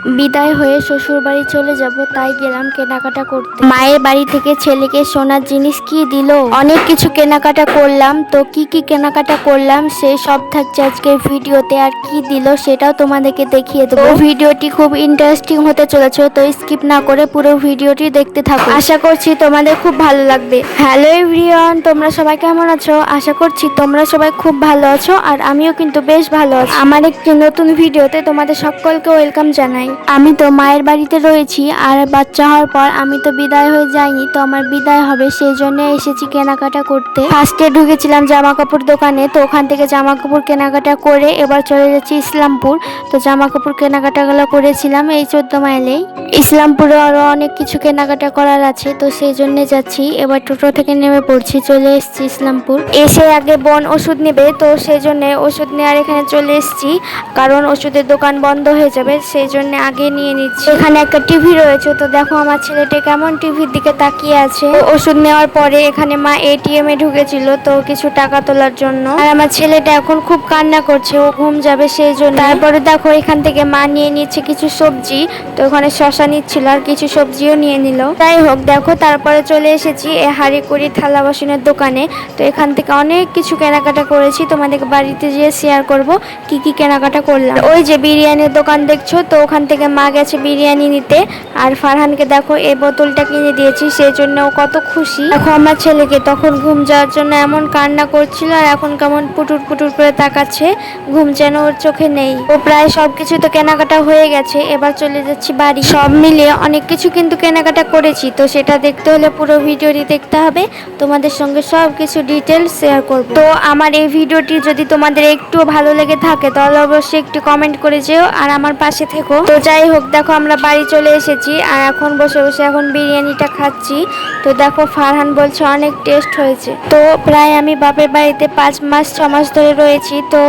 বিদায় হয়ে শ্বশুর বাড়ি চলে যাব, তাই গেলাম কেনাকাটা করতে। মায়ের বাড়ি থেকে ছেলেকে সোনার জিনিস কি দিল, অনেক কিছু কেনাকাটা করলাম। তো কি কি কেনাকাটা করলাম সেই সব থাকছে আজকের ভিডিওতে, আর কি দিল সেটাও তোমাদেরকে দেখিয়ে দেবো। ভিডিওটি খুব ইন্টারেস্টিং হতে চলেছে, তো স্কিপ না করে পুরো ভিডিওটি দেখতে থাকো। আশা করছি তোমাদের খুব ভালো লাগবে। হ্যালো এভরিওয়ান, তোমরা সবাই কেমন আছো? আশা করছি তোমরা সবাই খুব ভালো আছো, আর আমিও কিন্তু বেশ ভালো আছি। আমার একটি নতুন ভিডিওতে তোমাদের সকলকে ওয়েলকাম জানাই। আমি তো মায়ের বাড়িতে রয়েছি, আর বাচ্চা হওয়ার পর আমি তো বিদায় হয়ে যাইনি, তো আমার বিদায় হবে, সেই জন্য এসেছি কেনাকাটা করতে। ফার্স্টে ঢুকেছিলাম জামা কাপড় দোকানে, তো ওখান থেকে জামা কাপড় কেনাকাটা করে এবার চলে যাচ্ছি ইসলামপুর। তো জামা কাপড় কেনাকাটাগুলো করেছিলাম এই 14 মাইলেই। ইসলামপুরে আরো অনেক কিছু কেনাকাটা করার আছে, তো সেই জন্য যাচ্ছি। এবার টোটো থেকে নেমে পড়ছি, চলে এসেছি ইসলামপুর। এসে আগে বোন ওষুধ নেবে, তো সেই জন্য ওষুধ নেওয়ার এখানে চলে এসেছি, কারণ ওষুধের দোকান বন্ধ হয়ে যাবে, সেই জন্য আগে নিয়ে নিচ্ছি। এখানে একটা টিভি রয়েছে, তো দেখো আমার ছেলেটা কেমন টিভির দিকে তাকিয়ে আছে। ওষুধ নেওয়ার পরে এখানে মা এটিএম এ ঢুকেছিল তো কিছু টাকা তোলার জন্য, আর আমার ছেলেটা এখন খুব কান্না করছে, ও ঘুম যাবে সেই জন্য। তারপরে দেখো এখান থেকে মা নিয়ে নিচ্ছে কিছু সবজি, তো ওখানে শশা নিচ্ছিল আর কিছু সবজিও নিয়ে নিল। যাই হোক দেখো, তারপরে চলে এসেছি এই হাঁড়ি কুড়ি থালা বাসনের দোকানে। তো এখান থেকে অনেক কিছু কেনাকাটা করেছি, তোমাদেরকে বাড়িতে যেয়ে শেয়ার করব কি কি কেনাকাটা করলাম। ওই যে বিরিয়ানির দোকান দেখছো, তো ওখান থেকে মা গেছে বিরিয়ানি নিতে, আর ফারহানকে দেখো এই বোতলটা কিনে দিয়েছি, সেই জন্য ও কত খুশি। দেখো আমার ছেলেকে তখন ঘুম যাওয়ার জন্য এমন কান্না করছিল, আর এখন কেমন পুটুর পুটুর করে তাকাচ্ছে, ঘুম যেন ওর চোখে নেই। ও প্রায় সবকিছু তো কেনাকাটা হয়ে গেছে, এবার চলে যাচ্ছি বাড়ি। সব মিলিয়ে অনেক কিছু কিন্তু কেনাকাটা করেছি, তো সেটা দেখতে হলে পুরো ভিডিওটি দেখতে হবে, তোমাদের সঙ্গে সব কিছু ডিটেলস শেয়ার করব। তো আমার এই ভিডিওটি যদি তোমাদের একটু ভালো লেগে থাকে তাহলে অবশ্যই একটু কমেন্ট করে যেও, আর আমার পাশে থেকো। তো যাই হোক দেখো আমরা বাড়ি চলে এসেছি, আর এখন বসে বসে এখন বিরিয়ানিটা খাচ্ছি। তো দেখো ফারহান বলছে অনেক টেস্ট হয়েছে। তো প্রায় আমি বাপের বাড়িতে 5 মাস 6 মাস ধরে রয়েছি, তো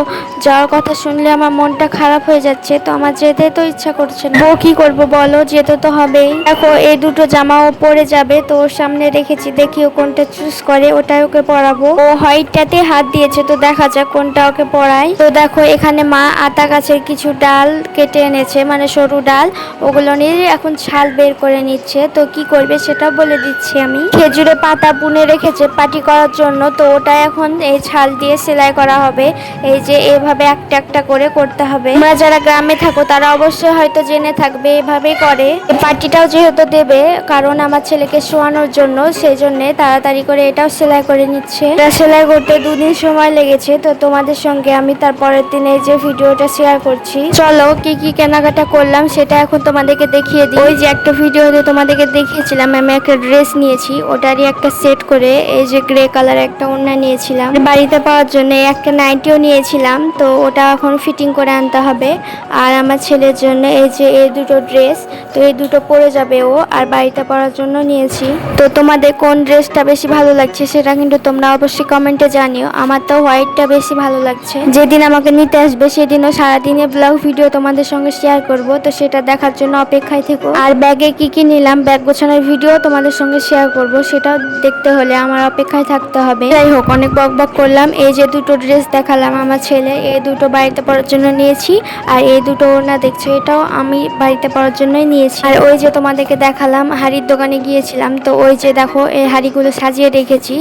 যাওয়ার কথা শুনলে আমার মনটা খারাপ হয়ে যাচ্ছে, তো আমার যেতে তো ইচ্ছা করছে না। ও কি করব বলো, যেতে তো হবেই। দেখো এই দুটো জামাও পরে যাবে, তো ওর সামনে রেখেছি, দেখি ও কোনটা চুজ করে ওটাই ওকে পরাবো। ও হোয়াইটটাতে হাত দিয়েছে, তো দেখা যাক কোনটা ওকে পরায়। তো দেখো এখানে মা আতা গাছের কিছু ডাল কেটে এনেছে, মানে সরু ডাল, ওগুলো নিয়ে এখন ছাল বের করে নিচ্ছে। তো কি করবে সেটা বলে দিচ্ছি আমি। খেজুরে পাতা বুনে রেখেছে পাটি করার জন্য, তো ওটা এখন এই ছাল দিয়ে সেলাই করা হবে। এই যে এভাবে একটা একটা করে করতে হবে। তোমরা যারা গ্রামে থাকো তারা অবশ্যই হয়তো জেনে থাকবে, এভাবেই করে। পাটিটাও যেহেতু দেবে, কারণ আমার ছেলেকে শোয়ানোর জন্য, সেই জন্য তাড়াতাড়ি করে এটাও সেলাই করে নিচ্ছে। এটা সেলাই করতে 2 দিন সময় লেগেছে, তো তোমাদের সঙ্গে আমি তারপরের দিন এই যে ভিডিওটা শেয়ার করছি। চলো কি কি কেনাকাটা করলাম সেটা এখন তোমাদেরকে দেখিয়ে দিই। ওই যে একটা ভিডিওতে তোমাদেরকে দেখিয়েছিলাম আমি একটা ড্রেস নিয়েছি, ওটারই একটা সেট করে এই যে গ্রে কালার একটা ওড়না নিয়েছিলাম। বাড়িতে পাওয়ার জন্য একটা নাইটিও নিয়েছিলাম, তো ওটা এখন ফিটিং করে আনতে হবে। আর আমার ছেলের জন্য এই যে এই দুটো ড্রেস, তো এই দুটো পরে যাবে ও, আর বাড়িতে পরার জন্য নিয়েছি। তো তোমাদের কোন ড্রেসটা বেশি ভালো লাগছে সেটা কিন্তু তোমরা অবশ্যই কমেন্টে জানিও। আমার তো হোয়াইটটা বেশি ভালো লাগছে। যেদিন আমাকে নিতে আসবে সেদিনও সারাদিনে ব্লগ ভিডিও তোমাদের সঙ্গে শেয়ার করব, তো সেটা দেখার জন্য অপেক্ষায় থেকো। আর ব্যাগে কি কি নিলাম, ব্যাগ গোছানোর ভিডিও তোমাদের সঙ্গে শেয়ার করব, সেটাও দেখতে হলে আমার অপেক্ষায় থাকতে হবে। যাই হোক অনেক বক বক করলাম। এই যে দুটো ড্রেস দেখালাম আমার ছেলে, এই দুটো বাড়িতে পরার জন্য নিয়েছি, আর এই দুটো ওড়না দেখছো এটাও আমি বাড়িতে পরার জন্যই নিয়েছি। আর ওই যে তোমাদেরকে দেখালাম হাড়ির দোকানে গিয়েছিলাম, তো ওই যে দেখো এই হাড়িগুলো সাজিয়ে রেখেছি,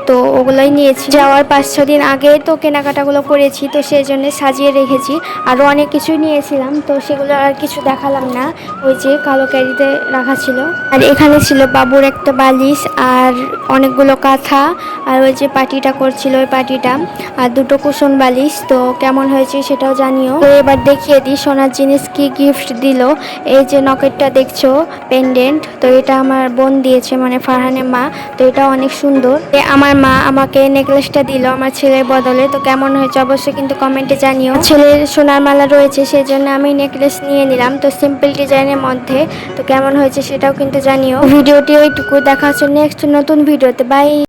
তো ওগুলোই নিয়েছি। যাওয়ার 5-6 দিন আগে তো কেনাকাটাগুলো করেছি, তো সেই জন্য সাজিয়ে রেখেছি। আরও অনেক কিছু নিয়েছিলাম, তো সেগুলো আর কিছু দেখালাম না, ওই যে কালো ক্যারিতে রাখা ছিল। আর এখানে ছিল বাবুর একটা বালিশ, আর অনেকগুলো কাঁথা, আর ওই যে পাটিটা করছিল ওই পাটিটা, আর দুটো কুশন বালিশ। তো কেমন হয়েছে সেটাও জানিও। তো এবার দেখিয়ে দিই সোনার জিনিস কি গিফট দিল। এই যে নকেটটা দেখছো পেন্ডেন্ট, তো এটা আমার বোন দিয়েছে, মানে ফারহানের মা। তো এটা অনেক সুন্দর। আমার মা আমাকে নেকলেসটা দিল আমার ছেলের বদলে, তো কেমন হয়েছে অবশ্যই কিন্তু কমেন্টে জানিও। ছেলের সোনার মালা রয়েছে সেই জন্য আমি নেকলেস নিয়ে নিলাম, তো সিম্পল ডিজাইনের মধ্যে। তো কেমন হয়েছে সেটাও কিন্তু জানিও। ভিডিওটি ওইটুকু, দেখা হচ্ছে নেক্সট নতুন ভিডিওতে। বাই।